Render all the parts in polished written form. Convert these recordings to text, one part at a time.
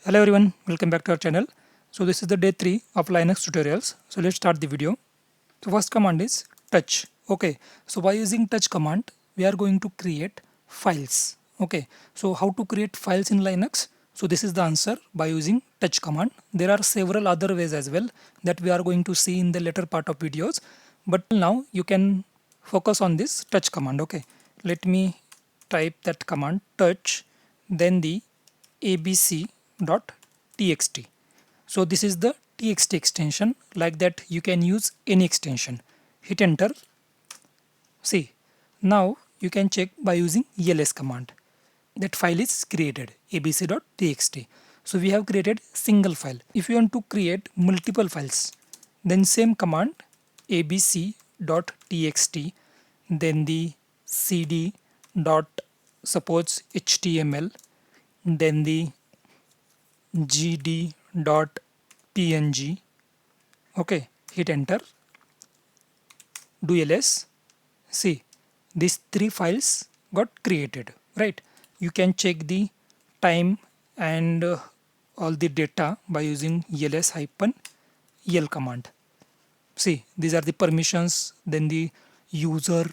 Hello everyone, welcome back to our channel. So this is the day 3 of Linux tutorials. So let's start the video. So first command is touch. Okay, so by using touch command, we are going to create files. Okay, so how to create files in Linux? So this is the answer by using touch command. There are several other ways as well that we are going to see in the later part of videos. But now you can focus on this touch command. Okay, let me type that command touch, then the abc.txt. So this is the txt extension. Like that you can use any extension. Hit enter. See, now you can check by using ls command. That file is created, abc.txt. So we have created single file. If you want to create multiple files, then same command abc.txt, then the cd dot suppose html, then the gd.png. Okay, hit enter, do ls. See, these three files got created, right? You can check the time and all the data by using ls-l command. See, these are the permissions, then the user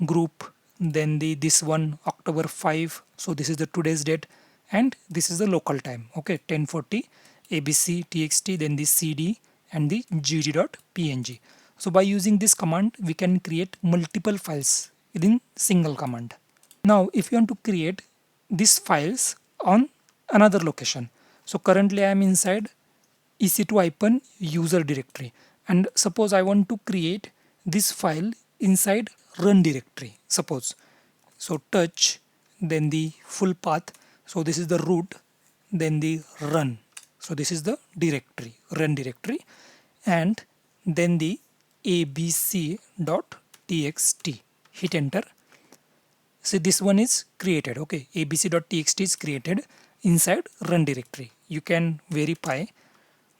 group, then this one October 5. So this is the today's date, and this is the local time. Okay, 10:40 abc txt, then the cd and the gd.png. So by using this command, we can create multiple files within single command. Now, if you want to create these files on another location, so currently I am inside ec2-user directory, and suppose I want to create this file inside run directory, suppose. So touch, then the full path. So this is the root, then the run. So this is the directory, run directory, and then the abc.txt. Hit enter. See, this one is created. Okay, abc.txt is created inside run directory. You can verify,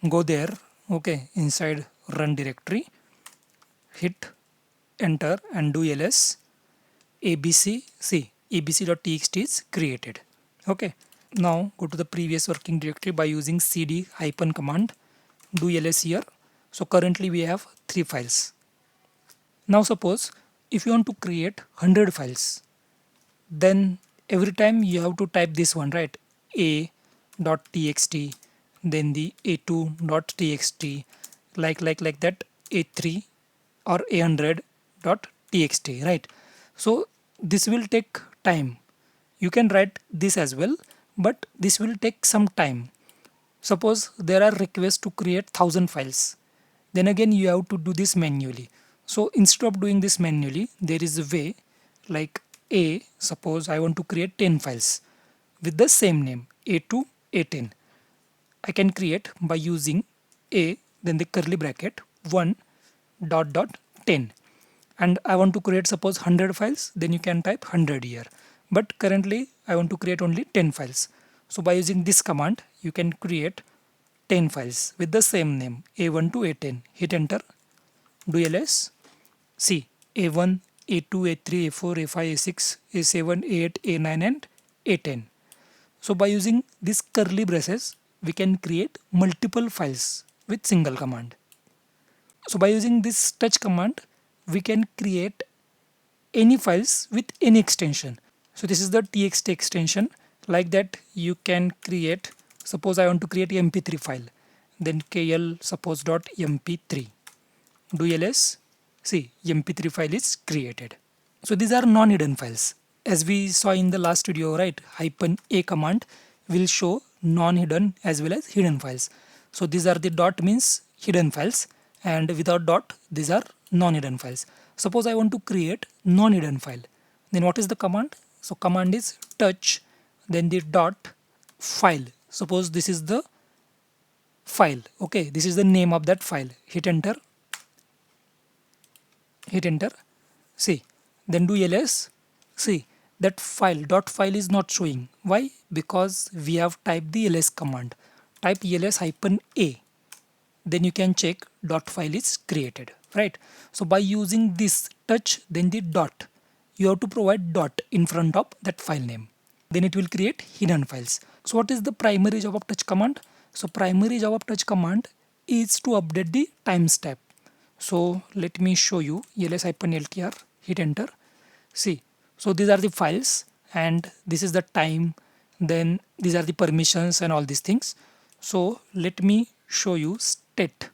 go there. Okay, inside run directory, hit enter and do ls. abc, see, abc.txt is created. Okay, now go to the previous working directory by using cd hyphen command, do ls here. So currently we have 3 files. Now suppose if you want to create 100 files, then every time you have to type this one, right? a.txt, then the a2.txt, like that, a3 or a100.txt, right? So this will take time. You can write this as well, but this will take some time. Suppose there are requests to create 1000 files, then again you have to do this manually. So instead of doing this manually, there is a way, like suppose I want to create 10 files with the same name, a2 a10. I can create by using then the curly bracket 1 dot dot 10, and I want to create suppose 100 files, then you can type 100 here, but currently I want to create only 10 files. So by using this command, you can create 10 files with the same name, a1 to a10. Hit enter, do ls. See, a1, a2, a3, a4, a5, a6, a7, a8, a9 and a10. So by using these curly braces, we can create multiple files with single command. So by using this touch command, we can create any files with any extension. So this is the txt extension. Like that you can create, suppose I want to create mp3 file, then kl suppose .mp3, do ls. See, mp3 file is created. So these are non-hidden files. As we saw in the last video, right? -a command will show non-hidden as well as hidden files. So these are the dot means hidden files, and without dot these are non-hidden files. Suppose I want to create non-hidden file, then what is the command? So command is touch, then the dot file. Suppose this is the file. Okay, this is the name of that file. Hit enter. Hit enter. See, then do ls. See, that file dot file is not showing. Why? Because we have typed the ls command. Type ls-a, then you can check dot file is created, right? So by using this touch, then the dot, you have to provide dot in front of that file name, then it will create hidden files. So what is the primary job of touch command? So primary job of touch command is to update the timestamp. So let me show you ls-ltr, hit enter. See, so these are the files and this is the time, then these are the permissions and all these things. So let me show you state,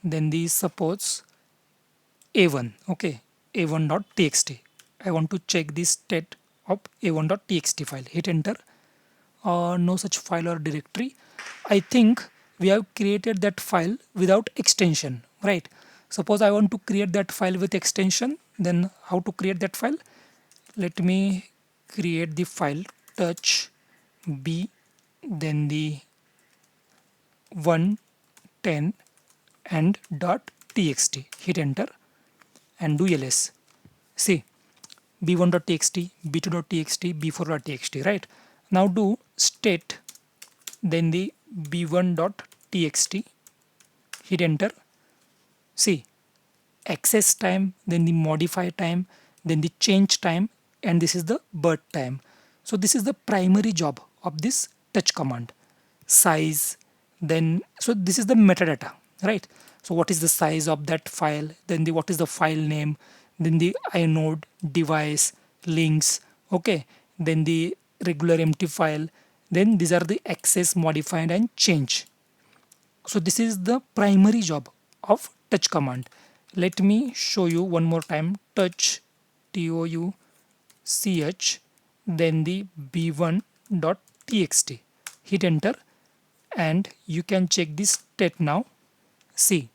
then the suppose a1, okay, a1.txt. I want to check the state of a1.txt file, hit enter. No such file or directory. I think we have created that file without extension, right? Suppose I want to create that file with extension, then how to create that file? Let me create the file touch b, then the 110 and .txt, hit enter and do ls. See, b1.txt, b2.txt, b4.txt, right? Now do state, then the b1.txt, hit enter. See, access time, then the modify time, then the change time, and this is the birth time. So this is the primary job of this touch command. Size, then so this is the metadata, right? So what is the size of that file, then the what is the file name, then the inode, device, links, okay, then the regular empty file, then these are the access, modified and change. So this is the primary job of touch command. Let me show you one more time. Touch, touch, then the b1.txt, hit enter and you can check this state now. See,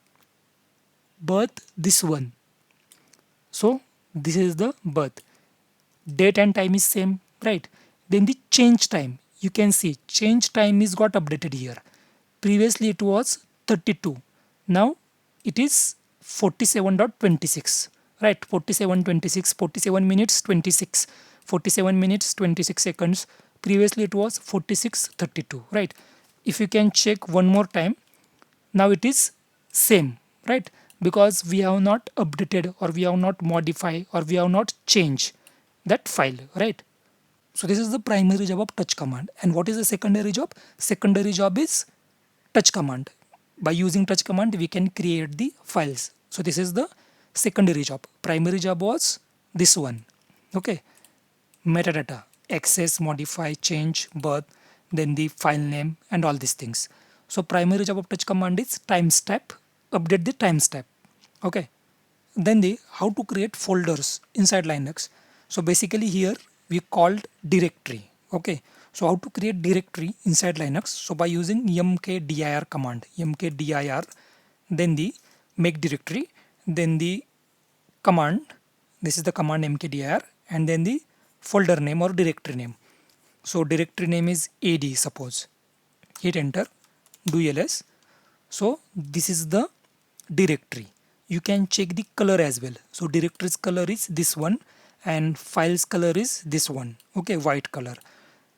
birth this one, so this is the birth, date and time is same, right? Then the change time, you can see change time is got updated here. Previously it was 32, now it is 47.26, right? 47.26, 47 minutes 26, 47 minutes 26 seconds. Previously it was 46.32, right? If you can check one more time, now it is same, right? Because we have not updated or we have not modified or we have not changed that file, right? So this is the primary job of touch command. And what is the secondary job? Secondary job is touch command. By using touch command we can create the files. So this is the secondary job. Primary job was this one, okay, metadata, access, modify, change, birth, then the file name and all these things. So primary job of touch command is timestamp, update the timestamp, okay. Then the how to create folders inside Linux. So basically here we called directory, okay. So how to create directory inside Linux? So by using mkdir command, mkdir, then the make directory, then the command, this is the command mkdir, and then the folder name or directory name. So directory name is ad, suppose, hit enter, do ls. So this is the directory. You can check the color as well. So directory's color is this one and files color is this one, okay, white color.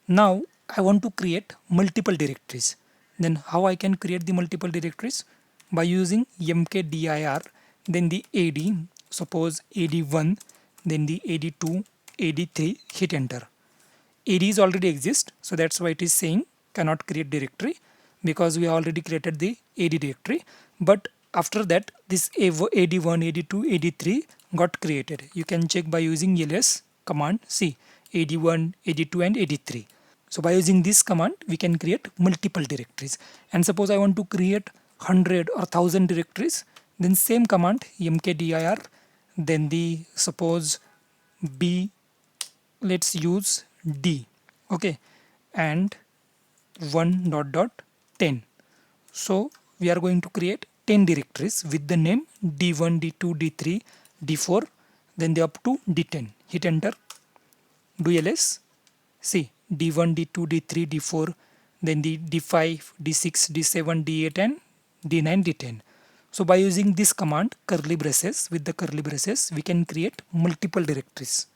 Now I want to create multiple directories. Then how I can create the multiple directories? By using mkdir, then the ad, suppose ad1, then the ad2, ad3, hit enter. Ad is already exist, so that's why it is saying cannot create directory, because we already created the ad directory. But after that this ad1, ad2, ad3 got created. You can check by using ls command. See, ad1, ad2 and ad3. So by using this command we can create multiple directories. And suppose I want to create 100 or 1000 directories, then same command mkdir, then the suppose b, let's use d, okay, and 1.10. So we are going to create 10 directories with the name d1, d2, d3, d4, then the up to d10. Hit enter, do ls. See, d1, d2, d3, d4, then the d5, d6, d7, d8 and d9, d10. So by using this command, curly braces, with the curly braces, we can create multiple directories.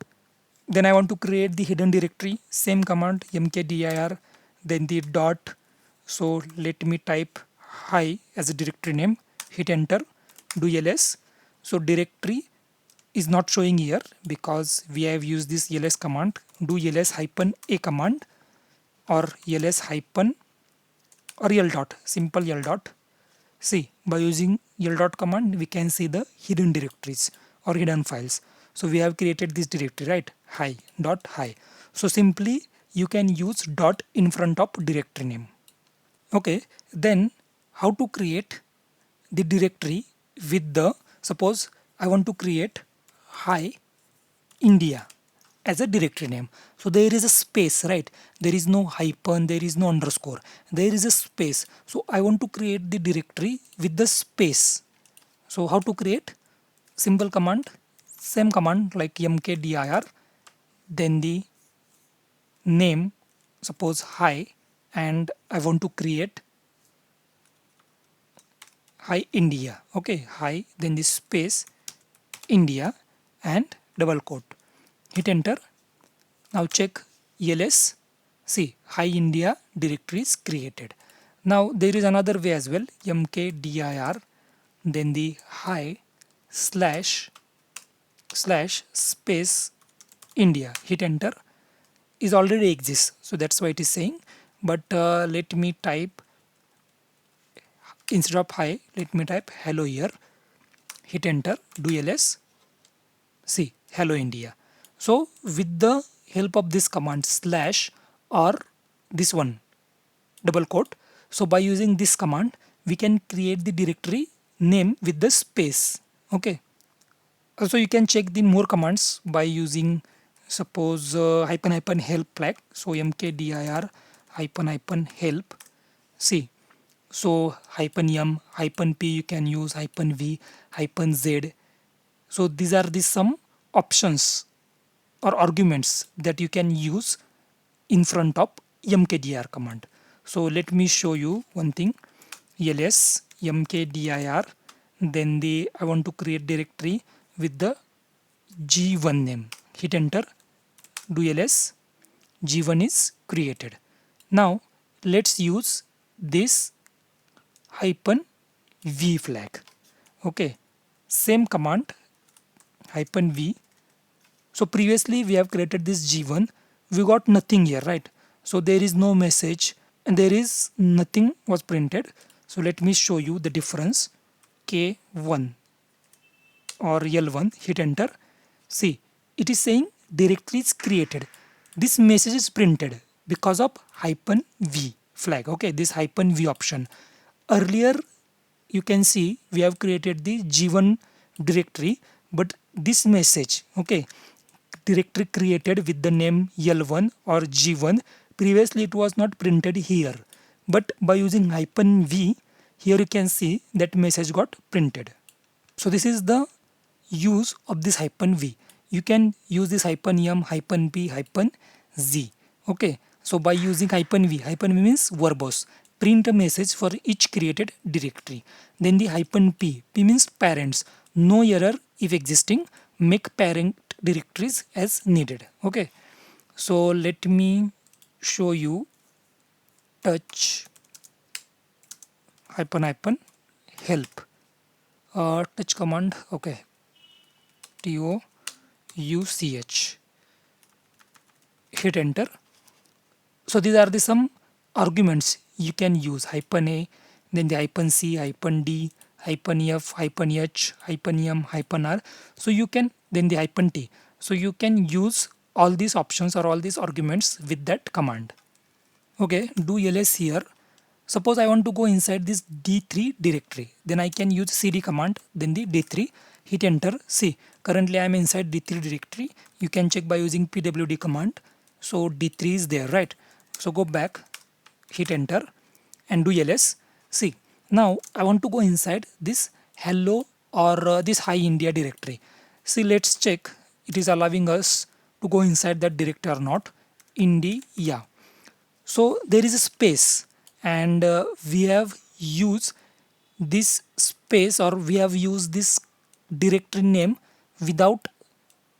Then I want to create the hidden directory, same command mkdir, then the dot. So let me type hi as a directory name, hit enter, do ls. So directory is not showing here because we have used this ls command. Do ls -a command, or ls hyphen or l dot, simple l dot. See, by using l dot command, we can see the hidden directories or hidden files. So we have created this directory, right? Hi dot hi. So simply you can use dot in front of directory name. Okay, then how to create the directory with the, suppose I want to create hi India as a directory name. So there is a space, right? There is no hyphen, there is no underscore, there is a space. So I want to create the directory with the space. So how to create? Simple command, same command like mkdir, then the name, suppose hi, and I want to create hi India. Okay, hi, then the space India and double quote. Hit enter. Now check ls. See, hi India directory is created. Now there is another way as well. mkdir, then the hi slash space India. Hit enter. Is already exists. So that's why it is saying. But let me type, instead of hi, let me type hello here. Hit enter. Do ls. See, hello India. So with the help of this command slash or this one double quote, so by using this command we can create the directory name with the space. Okay, also you can check the more commands by using, suppose hyphen hyphen help flag. So mkdir hyphen hyphen help. See, so hyphen m hyphen p you can use, hyphen v hyphen z. So these are the some options or arguments that you can use in front of mkdir command. So let me show you one thing. ls mkdir, then the I want to create directory with the g1 name. Hit enter. Do ls. G1 is created. Now let's use this hyphen v flag. Okay, same command hyphen v. So previously we have created this g1, we got nothing here, right? So there is no message and there is nothing was printed. So let me show you the difference. K1 or L1, hit enter. See, it is saying directory is created. This message is printed because of hyphen v flag. Okay, this hyphen v option. Earlier you can see we have created the g1 directory, but this message, okay, directory created with the name L1 or G1, previously it was not printed here, but by using hyphen v, here you can see that message got printed. So this is the use of this hyphen v. You can use this hyphen m, hyphen p, hyphen z. Okay, so by using hyphen v means verbose, print a message for each created directory. Then the hyphen p means parents, no error if existing, make parent directories as needed. Okay, so let me show you touch hyphen hyphen help. Touch command. Okay, touch. Hit enter. So these are the some arguments you can use. Hyphen a, then the hyphen c, hyphen d, hyphen f, hyphen h, hyphen m, hyphen r. So you can, then the hyphen t. So you can use all these options or all these arguments with that command. Okay, do ls here. Suppose I want to go inside this d3 directory, then I can use cd command, then the d3, hit enter. See, currently I am inside d3 directory. You can check by using pwd command. So d3 is there, right? So go back, hit enter and do ls. See, now I want to go inside this hello or this hi India directory. See, let's check it is allowing us to go inside that directory or not. India. So there is a space and we have used this space or we have used this directory name without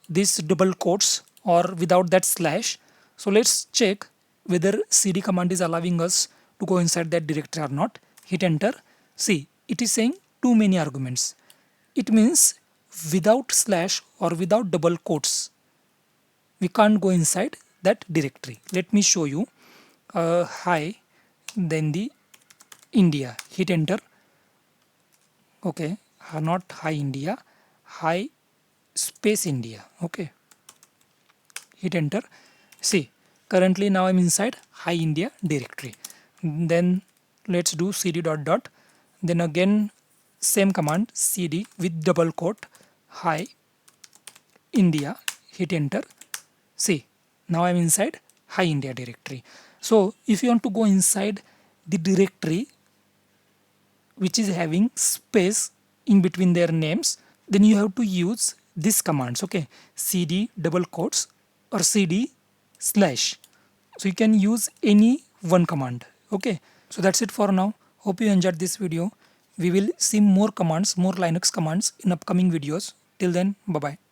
this double quotes or without that slash. So let's check whether cd command is allowing us to go inside that directory or not. Hit enter. See, it is saying too many arguments. It means without slash or without double quotes we can't go inside that directory. Let me show you. hi, then the India, hit enter. Okay, not hi India, hi space India. Okay, hit enter. See, currently now I'm inside hi India directory. Then let's do cd dot dot. Then again same command cd with double quote hi India, hit enter. See, now I'm inside hi India directory. So if you want to go inside the directory which is having space in between their names, then you have to use these commands. Okay, cd double quotes or cd slash. So you can use any one command. Okay, so that's it for now. Hope you enjoyed this video. We will see more commands, more Linux commands in upcoming videos. Till then, bye bye.